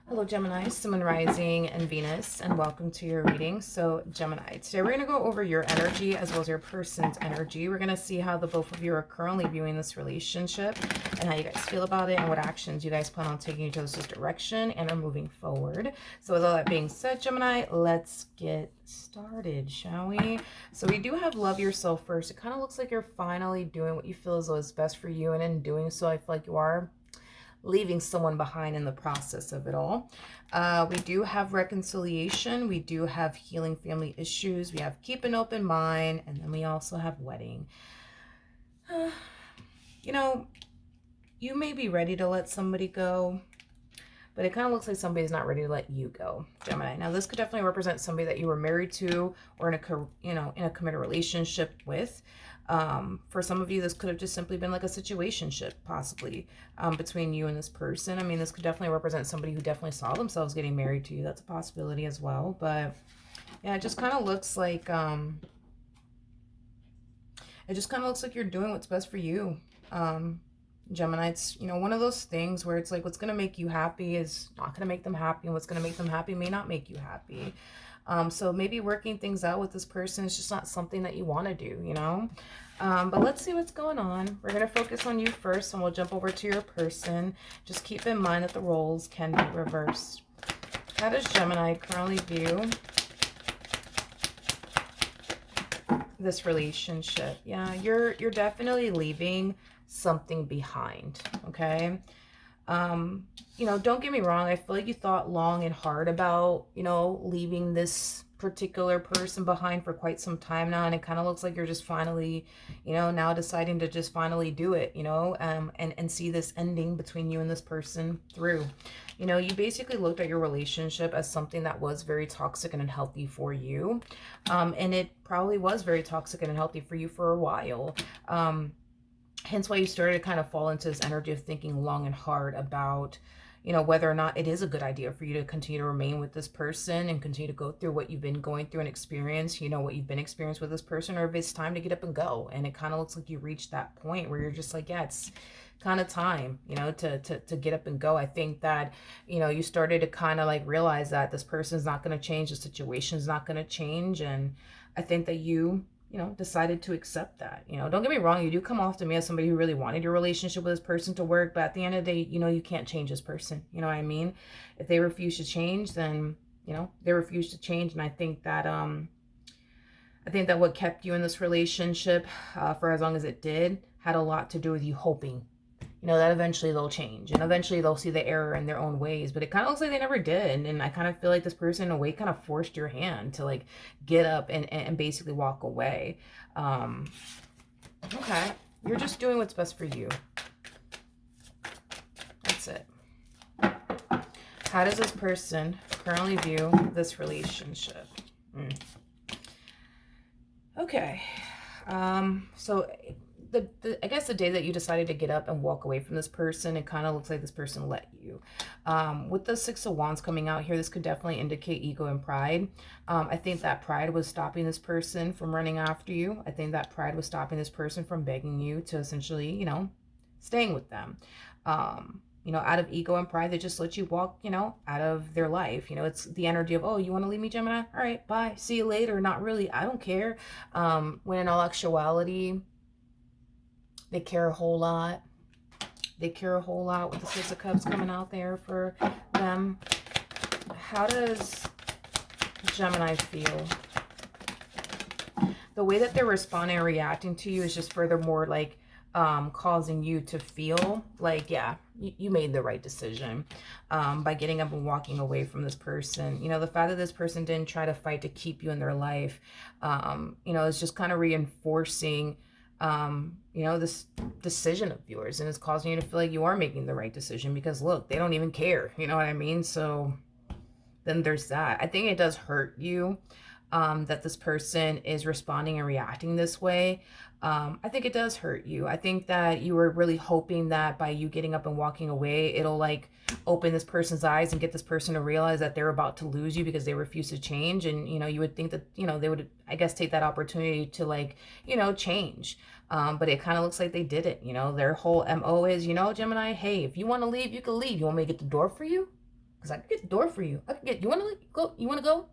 Hello Gemini, Sun Rising and Venus, and welcome to your reading. So Gemini, today we're going to go over your energy as well as your person's energy. We're going to see how the both of you are currently viewing this relationship and how you guys feel about it and what actions you guys plan on taking to this direction and are moving forward. So with all that being said, Gemini, let's get started, shall we? So we do have love yourself first. It kind of looks like you're finally doing what you feel as though is best for you, and in doing so, I feel like you are leaving someone behind in the process of it all. We do have reconciliation. We do have healing family issues. We have keep an open mind. And then we also have wedding. You know, you may be ready to let somebody go, but it kind of looks like somebody's not ready to let you go, Gemini. Now, this could definitely represent somebody that you were married to or in a committed relationship with. For some of you, this could have just simply been like a situationship, possibly, between you and this person. I mean, this could definitely represent somebody who definitely saw themselves getting married to you. That's a possibility as well. But yeah, it just kind of looks like you're doing what's best for you. Gemini, it's, one of those things where it's like what's going to make you happy is not going to make them happy, and what's going to make them happy may not make you happy. So maybe working things out with this person is just not something that you want to do, but let's see what's going on. We're going to focus on you first, and we'll jump over to your person. Just keep in mind that the roles can be reversed. How does Gemini currently view this relationship? Yeah, you're definitely leaving something behind, okay? Don't get me wrong. I feel like you thought long and hard about, leaving this particular person behind for quite some time now. And it kind of looks like you're just finally, now deciding to just finally do it, and see this ending between you and this person through. You basically looked at your relationship as something that was very toxic and unhealthy for you. And it probably was very toxic and unhealthy for you for a while. Hence why you started to kind of fall into this energy of thinking long and hard about, whether or not it is a good idea for you to continue to remain with this person and continue to go through what you've been going through and experience, what you've been experienced with this person, or if it's time to get up and go. And it kind of looks like you reached that point where you're just like, yeah, it's kind of time, to get up and go. I think that, you started to kind of like realize that this person's not going to change. The situation's not going to change. And I think that you decided to accept that. Don't get me wrong, you do come off to me as somebody who really wanted your relationship with this person to work, but at the end of the day, you can't change this person. You know what I mean? If they refuse to change, then, they refuse to change. And I think that what kept you in this relationship for as long as it did had a lot to do with you hoping that eventually they'll change and eventually they'll see the error in their own ways. But it kind of looks like they never did. And I kind of feel like this person in a way kind of forced your hand to like get up and basically walk away. Okay. You're just doing what's best for you. That's it. How does this person currently view this relationship? Okay. So I guess the day that you decided to get up and walk away from this person, it kind of looks like this person let you. With the Six of Wands coming out here, this could definitely indicate ego and pride. I think that pride was stopping this person from running after you. I think that pride was stopping this person from begging you to essentially, staying with them. Out of ego and pride, they just let you walk, out of their life. It's the energy of, oh, you want to leave me, Gemini? All right, bye. See you later. Not really. I don't care. When in all actuality, they care a whole lot. They care a whole lot with the Six of Cups coming out there for them. How does Gemini feel? The way that they're responding and reacting to you is just furthermore like causing you to feel like, yeah, you made the right decision by getting up and walking away from this person. The fact that this person didn't try to fight to keep you in their life, is just kind of reinforcing this decision of yours, and it's causing you to feel like you are making the right decision because look, they don't even care. You know what I mean? So then there's that. I think it does hurt you that this person is responding and reacting this way. I think it does hurt you. I think that you were really hoping that by you getting up and walking away, it'll like open this person's eyes and get this person to realize that they're about to lose you because they refuse to change. And, you would think that, they would, I guess, take that opportunity to like, change. But it kind of looks like they didn't. Their whole MO is, Gemini, hey, if you want to leave, you can leave. You want me to get the door for you? Because I can get the door for you. I can get, you want to go? You want to go?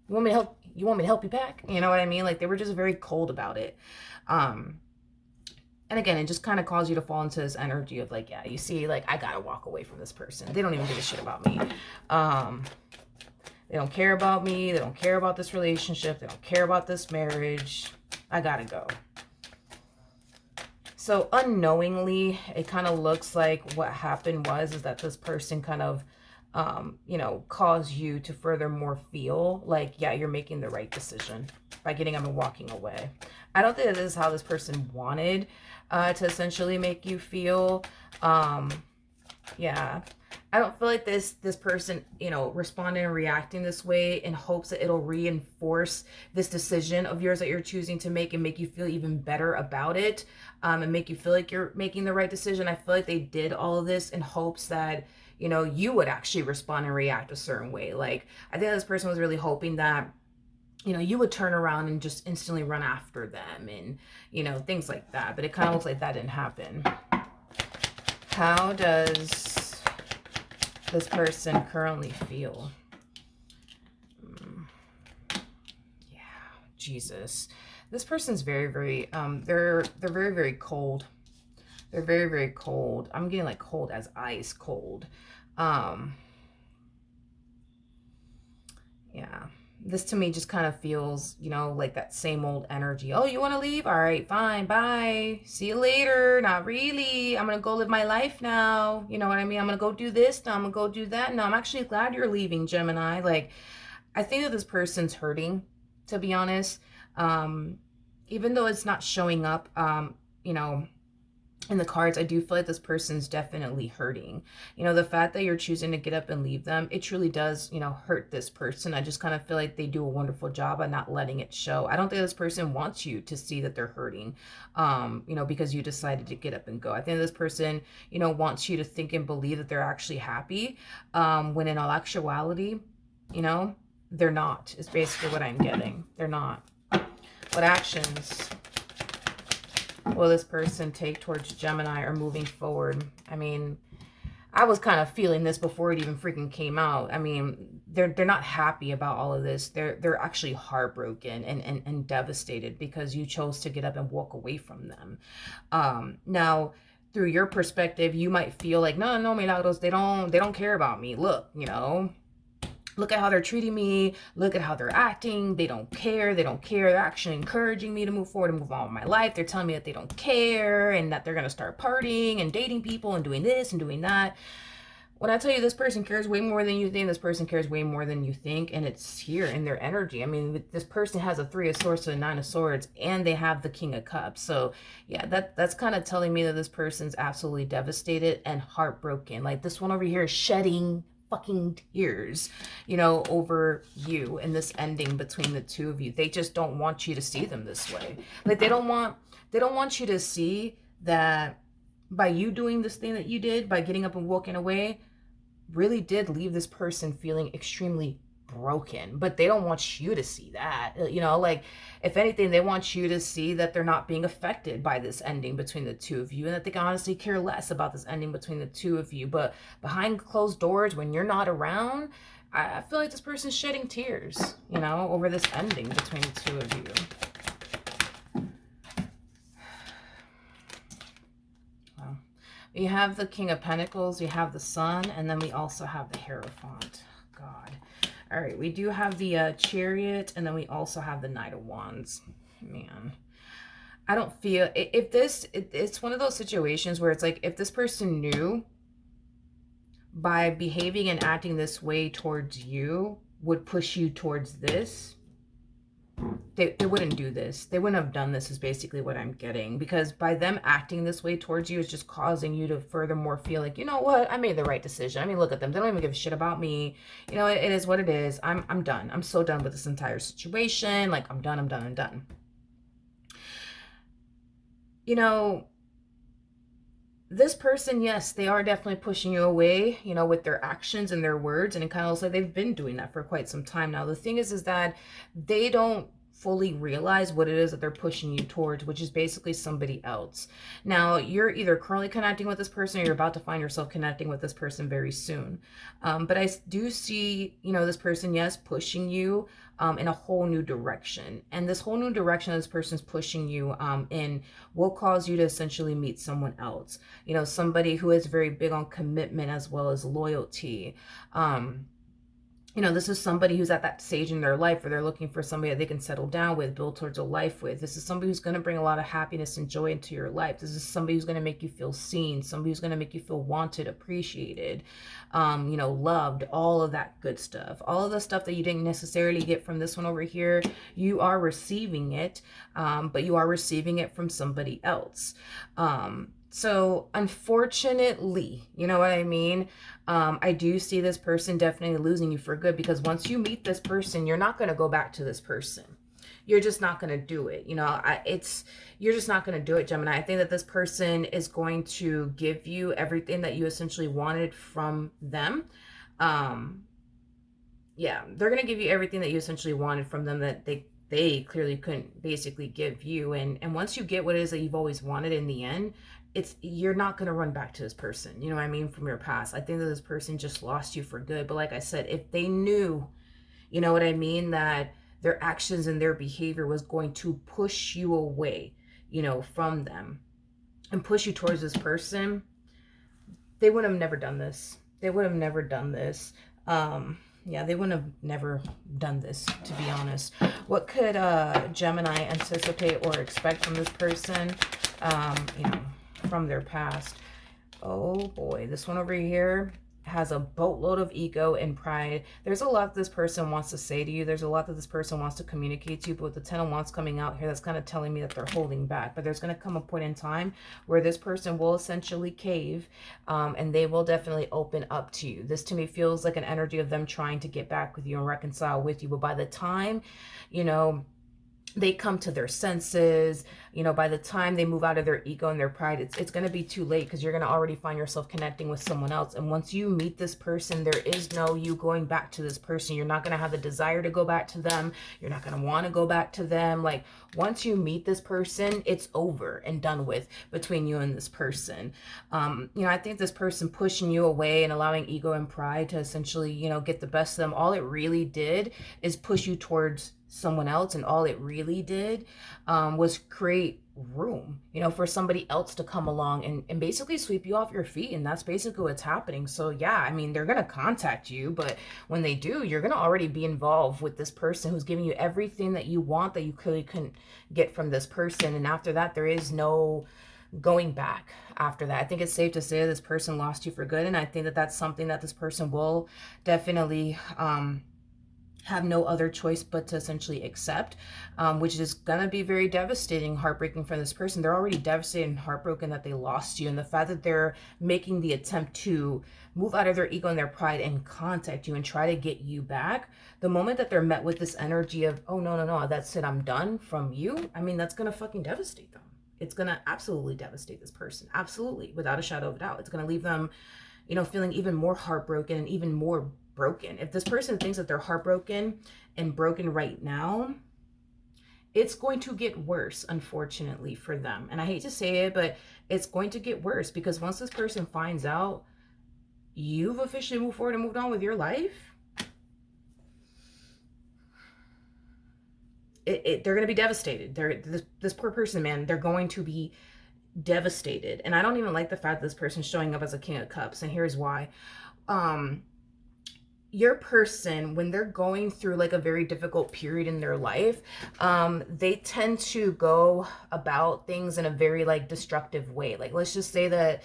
You want me to help? You want me to help you pack? You know what I mean? Like, they were just very cold about it. And again, it just kind of caused you to fall into this energy of like, yeah, you see, like, I gotta walk away from this person. They don't even give a shit about me. They don't care about me. They don't care about this relationship. They don't care about this marriage. I gotta go. So unknowingly, it kind of looks like what happened is that this person kind of, you know, caused you to furthermore feel like, yeah, you're making the right decision by getting up and walking away. I don't think that this is how this person wanted to essentially make you feel. Yeah. I don't feel like this person, you know, responding and reacting this way in hopes that it'll reinforce this decision of yours that you're choosing to make and make you feel even better about it, and make you feel like you're making the right decision. I feel like they did all of this in hopes that, you know, you would actually respond and react a certain way. Like, I think this person was really hoping that, you know, you would turn around and just instantly run after them and, you know, things like that. But it kind of looks like that didn't happen. How does this person currently feel? Yeah, Jesus. This person's very, very, they're very, very cold. They're very, very cold. I'm getting like cold as ice cold. Yeah. This to me just kind of feels, you know, like that same old energy. Oh, you want to leave? All right, fine. Bye. See you later. Not really. I'm going to go live my life now. You know what I mean? I'm going to go do this. Now I'm going to go do that. No, I'm actually glad you're leaving, Gemini. Like, I think that this person's hurting, to be honest. Even though it's not showing up, you know, in the cards, I do feel like this person's definitely hurting. You know, the fact that you're choosing to get up and leave them, it truly does, you know, hurt this person. I just kind of feel like they do a wonderful job at not letting it show. I don't think this person wants you to see that they're hurting, you know, because you decided to get up and go. I think this person, you know, wants you to think and believe that they're actually happy, when in all actuality, you know, they're not, is basically what I'm getting. They're not. What actions will this person take towards Gemini or moving forward? I mean, I was kind of feeling this before it even freaking came out. I mean, they're not happy about all of this. They're actually heartbroken and devastated because you chose to get up and walk away from them. Now, through your perspective, you might feel like, no, Milagros, they don't care about me. Look, you know, look at how they're treating me. Look at how they're acting. They don't care. They're actually encouraging me to move forward and move on with my life. They're telling me that they don't care and that they're going to start partying and dating people and doing this and doing that. When I tell you this person cares way more than you think, this person cares way more than you think, and it's here in their energy. I mean, this person has a 3 of Swords and a 9 of Swords, and they have the King of Cups. So yeah, that's kind of telling me that this person's absolutely devastated and heartbroken. Like, this one over here is shedding fucking tears, you know, over you and this ending between the two of you. They just don't want you to see them this way. Like, they don't want you to see that by you doing this thing that you did, by getting up and walking away, really did leave this person feeling extremely broken. But they don't want you to see that, you know. Like, if anything, they want you to see that they're not being affected by this ending between the two of you, and that they can honestly care less about this ending between the two of you. But behind closed doors, when you're not around, I feel like this person's shedding tears, you know, over this ending between the two of you. Well, we have the King of Pentacles, we have the Sun, and then we also have the Hierophant. God. All right, we do have the Chariot, and then we also have the Knight of Wands. Man, I don't feel, it's one of those situations where it's like, if this person knew by behaving and acting this way towards you would push you towards this, they wouldn't do this. They wouldn't have done this, is basically what I'm getting. Because by them acting this way towards you is just causing you to furthermore feel like, you know what, I made the right decision. I mean, look at them. They don't even give a shit about me. You know, it is what it is. I'm done. I'm so done with this entire situation. Like, I'm done. You know, this person, yes, they are definitely pushing you away, you know, with their actions and their words. And it kind of looks like they've been doing that for quite some time now. The thing is that they don't fully realize what it is that they're pushing you towards, which is basically somebody else. Now, you're either currently connecting with this person or you're about to find yourself connecting with this person very soon. But I do see, this person, yes, pushing you in a whole new direction. And this whole new direction this person's pushing you in will cause you to essentially meet someone else. Somebody who is very big on commitment as well as loyalty. This is somebody who's at that stage in their life where they're looking for somebody that they can settle down with, build towards a life with. This is somebody who's going to bring a lot of happiness and joy into your life. This is somebody who's going to make you feel seen, somebody who's going to make you feel wanted, appreciated, loved, all of that good stuff. All of the stuff that you didn't necessarily get from this one over here, you are receiving it, but you are receiving it from somebody else. So unfortunately, you know what I mean? I do see this person definitely losing you for good, because once you meet this person, you're not going to go back to this person. You're just not going to do it. You're just not going to do it, Gemini. I think that this person is going to give you everything that you essentially wanted from them. Yeah, they're going to give you everything that you essentially wanted from them that they clearly couldn't basically give you. And once you get what it is that you've always wanted in the end, you're not going to run back to this person, you know what I mean, from your past. I think that this person just lost you for good. But like I said, if they knew, you know what I mean, that their actions and their behavior was going to push you away, from them and push you towards this person, they would have never done this. They would have never done this. Yeah, they wouldn't have never done this, to be honest. What could Gemini anticipate or expect from this person, from their past? Oh boy, this one over here has a boatload of ego and pride. There's a lot this person wants to say to you. There's a lot that this person wants to communicate to you, but with the 10 of Wands coming out here, that's kind of telling me that they're holding back. But there's going to come a point in time where this person will essentially cave, and they will definitely open up to you. This to me feels like an energy of them trying to get back with you and reconcile with you. But by the time, they come to their senses, by the time they move out of their ego and their pride, it's going to be too late, because you're going to already find yourself connecting with someone else. And once you meet this person, there is no you going back to this person. You're not going to have the desire to go back to them. You're not going to want to go back to them. Like, once you meet this person, it's over and done with between you and this person. I think this person pushing you away and allowing ego and pride to essentially, get the best of them, all it really did is push you towards someone else. And all it really did was create room, for somebody else to come along and basically sweep you off your feet. And that's basically what's happening. So yeah, I mean, they're going to contact you, but when they do, you're going to already be involved with this person who's giving you everything that you want that you clearly couldn't get from this person. And after that, there is no going back after that. I think it's safe to say this person lost you for good. And I think that that's something that this person will definitely have no other choice but to essentially accept, which is gonna be very devastating, heartbreaking for this person. They're already devastated and heartbroken that they lost you, and the fact that they're making the attempt to move out of their ego and their pride and contact you and try to get you back, the moment that they're met with this energy of, oh no, that's it, I'm done from you, I mean, that's gonna fucking devastate them. It's gonna absolutely devastate this person, absolutely, without a shadow of a doubt. It's gonna leave them, feeling even more heartbroken and even more broken. If this person thinks that they're heartbroken and broken right now, it's going to get worse, unfortunately, for them. And I hate to say it, but it's going to get worse, because once this person finds out you've officially moved forward and moved on with your life, they're going to be devastated. This poor person, man, they're going to be devastated. And I don't even like the fact that this person's showing up as a King of Cups, and here's why. Your person, when they're going through like a very difficult period in their life, they tend to go about things in a very like destructive way. Like, let's just say that,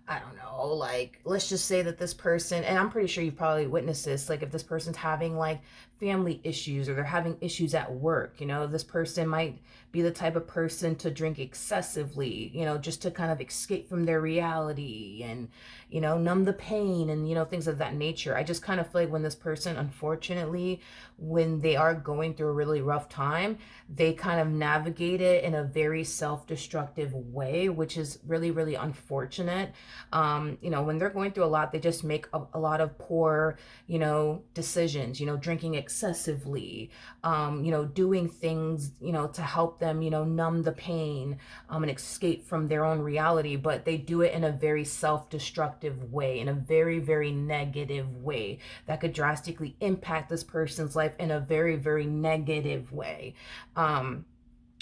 I don't know, like, let's just say that this person, and I'm pretty sure you've probably witnessed this, like if this person's having like family issues or they're having issues at work, this person might be the type of person to drink excessively, just to kind of escape from their reality and, numb the pain and, things of that nature. I just kind of feel like when this person, unfortunately, when they are going through a really rough time, they kind of navigate it in a very self-destructive way, which is really, really unfortunate. You know, when they're going through a lot, they just make a lot of poor, you know, decisions, you know, drinking excessively, you know, doing things, you know, to help them, you know, numb the pain, and escape from their own reality. But they do it in a very self-destructive way, in a very, very negative way that could drastically impact this person's life in a very, very negative way.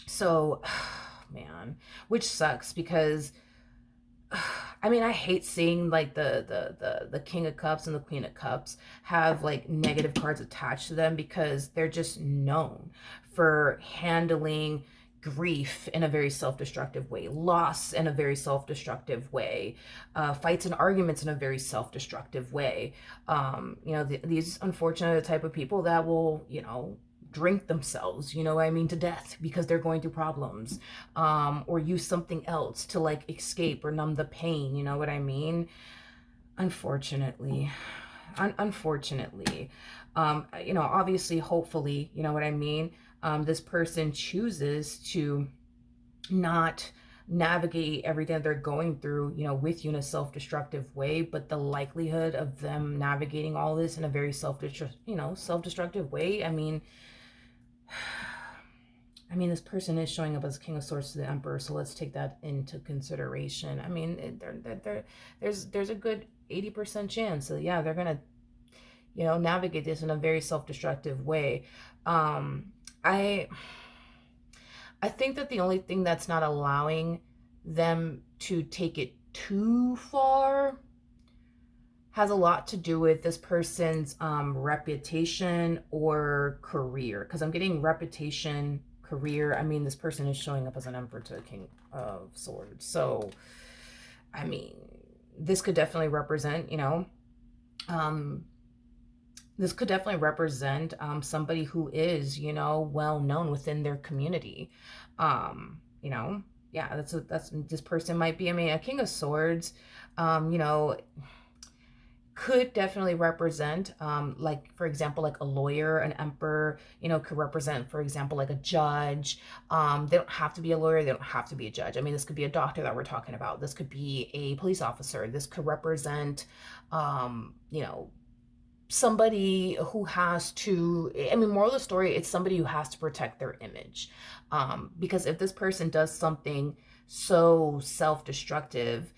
So, man, which sucks because I mean, I hate seeing like the King of Cups and the Queen of Cups have like negative cards attached to them, because they're just known for handling grief in a very self-destructive way, loss in a very self-destructive way, fights and arguments in a very self-destructive way. You know, these unfortunately are the type of people that will, you know, drink themselves, you know what I mean, to death because they're going through problems, or use something else to like escape or numb the pain, you know what I mean? Unfortunately, unfortunately, you know, obviously, hopefully, you know what I mean? This person chooses to not navigate everything they're going through, you know, with you in a self-destructive way, but the likelihood of them navigating all this in a very self-destructive way, I mean, this person is showing up as King of Swords to the Emperor, so let's take that into consideration. I mean, there's a good 80% chance that, yeah, they're gonna, you know, navigate this in a very self-destructive way. I think that the only thing that's not allowing them to take it too far has a lot to do with this person's reputation or career. Because I'm getting reputation, career. I mean, this person is showing up as an Emperor to a King of Swords. So, I mean, this could definitely represent, you know, this could definitely represent somebody who is, you know, well known within their community. You know, yeah, that's this person might be. I mean, a King of Swords, you know, could definitely represent, like, for example, like a lawyer. An Emperor, you know, could represent, for example, like a judge. They don't have to be a lawyer, they don't have to be a judge. I mean, this could be a doctor that we're talking about, this could be a police officer, this could represent, you know, somebody who has to, I mean, moral of the story, it's somebody who has to protect their image, because if this person does something so self-destructive,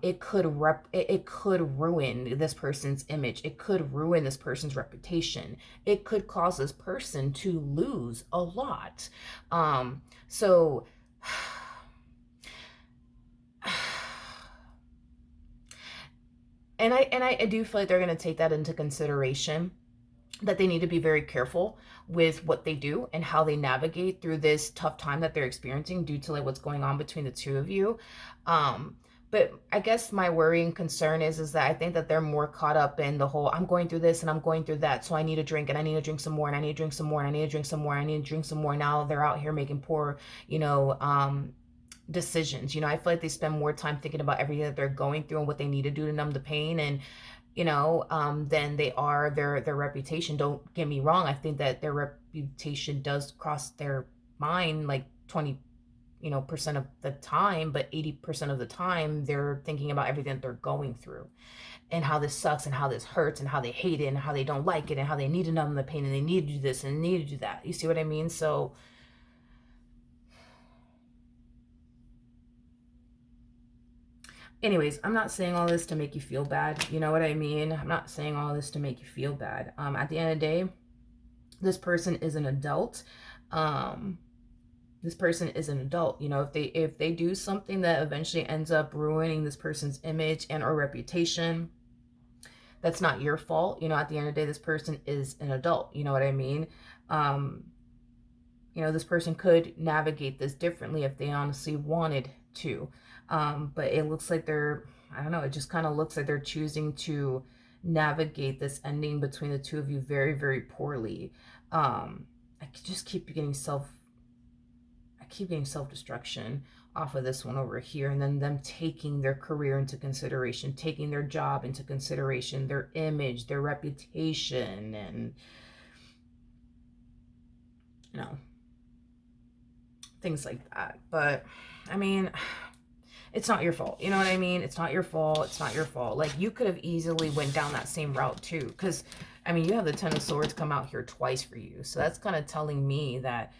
it could ruin this person's image, it could ruin this person's reputation, it could cause this person to lose a lot. So and I do feel like they're going to take that into consideration, that they need to be very careful with what they do and how they navigate through this tough time that they're experiencing due to like what's going on between the two of you. But I guess my worry and concern is that I think that they're more caught up in the whole, I'm going through this and I'm going through that, so I need a drink and I need to drink some more and I need to drink some more and I need to drink some more and I need to drink some more. Now they're out here making poor, you know, decisions. You know, I feel like they spend more time thinking about everything that they're going through and what they need to do to numb the pain, and you know, than they are their reputation. Don't get me wrong, I think that their reputation does cross their mind like 20, you know, percent of the time, but 80% of the time they're thinking about everything that they're going through and how this sucks and how this hurts and how they hate it and how they don't like it and how they need to numb the pain and they need to do this and need to do that. You see what I mean? So anyways, I'm not saying all this to make you feel bad. You know what I mean? I'm not saying all this to make you feel bad. At the end of the day, this person is an adult. This person is an adult. You know, if they do something that eventually ends up ruining this person's image and or reputation, that's not your fault. You know, at the end of the day, this person is an adult. You know what I mean? You know, this person could navigate this differently if they honestly wanted to. But it looks like I don't know, it just kind of looks like they're choosing to navigate this ending between the two of you very, very poorly. I just keep getting self-destruction off of this one over here, and then them taking their career into consideration, taking their job into consideration, their image, their reputation, and you know, things like that. But I mean, It's not your fault. You know what I mean? It's not your fault. It's not your fault. Like, you could have easily went down that same route too. Because, I mean, you have the Ten of Swords come out here twice for you. So that's kind of telling me that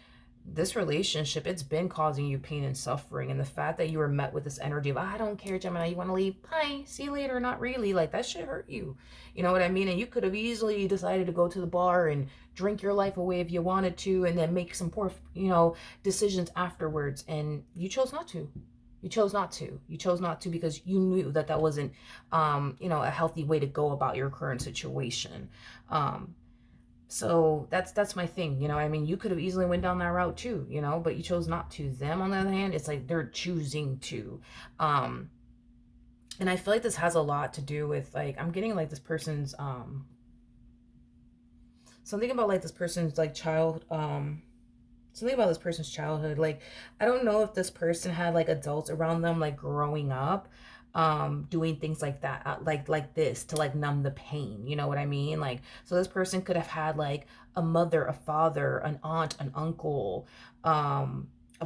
this relationship, it's been causing you pain and suffering. And the fact that you were met with this energy of, I don't care, Gemini, you want to leave? Bye. See you later. Not really. Like, that should hurt you. You know what I mean? And you could have easily decided to go to the bar and drink your life away if you wanted to, and then make some poor, decisions afterwards. And you chose not to. You chose not to. You chose not to because you knew that that wasn't, a healthy way to go about your current situation. So that's my thing, I mean, you could have easily went down that route too, but you chose not to. Them, on the other hand, it's like they're choosing to. And I feel like this has a lot to do with, like, I'm getting like this person's, something about like this person's like something about this person's childhood. Like, I don't know if this person had like adults around them, like growing up, doing things like that, like this to like numb the pain. You know what I mean? Like, so this person could have had like a mother, a father, an aunt, an uncle, a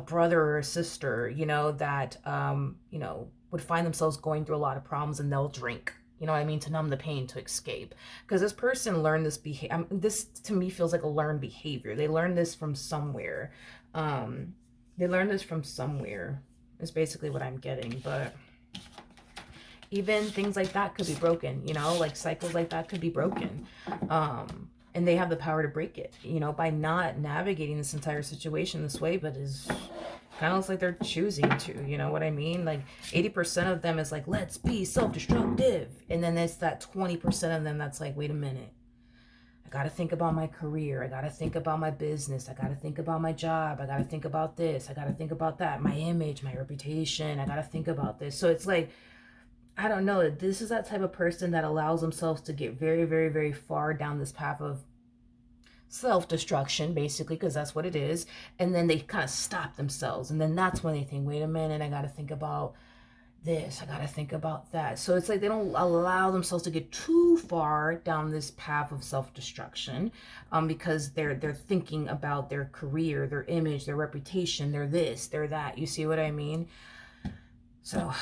brother or a sister, that, would find themselves going through a lot of problems, and they'll drink. You know what I mean? To numb the pain, to escape. Because this person learned this behavior. This to me feels like a learned behavior. They learned this from somewhere. They learned this from somewhere is basically what I'm getting. But even things like that could be broken, like cycles like that could be broken. And they have the power to break it, by not navigating this entire situation this way, but is kind of looks like they're choosing to, you know what I mean? Like 80% of them is like, let's be self-destructive. And then there's that 20% of them that's like, wait a minute. I got to think about my career. I got to think about my business. I got to think about my job. I got to think about this. I got to think about that. My image, my reputation. I got to think about this. So it's like, I don't know. This is that type of person that allows themselves to get very, very, very far down this path of self-destruction, basically, because that's what it is. And then they kind of stop themselves. And then that's when they think, wait a minute, I got to think about this. I got to think about that. So it's like they don't allow themselves to get too far down this path of self-destruction, because they're thinking about their career, their image, their reputation, their this, their that. You see what I mean? So,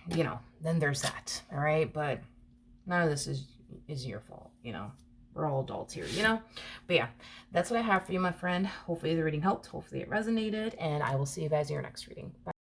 then there's that. All right. But none of this is your fault. We're all adults here, But yeah, that's what I have for you, my friend. Hopefully the reading helped. Hopefully it resonated. And I will see you guys in your next reading. Bye.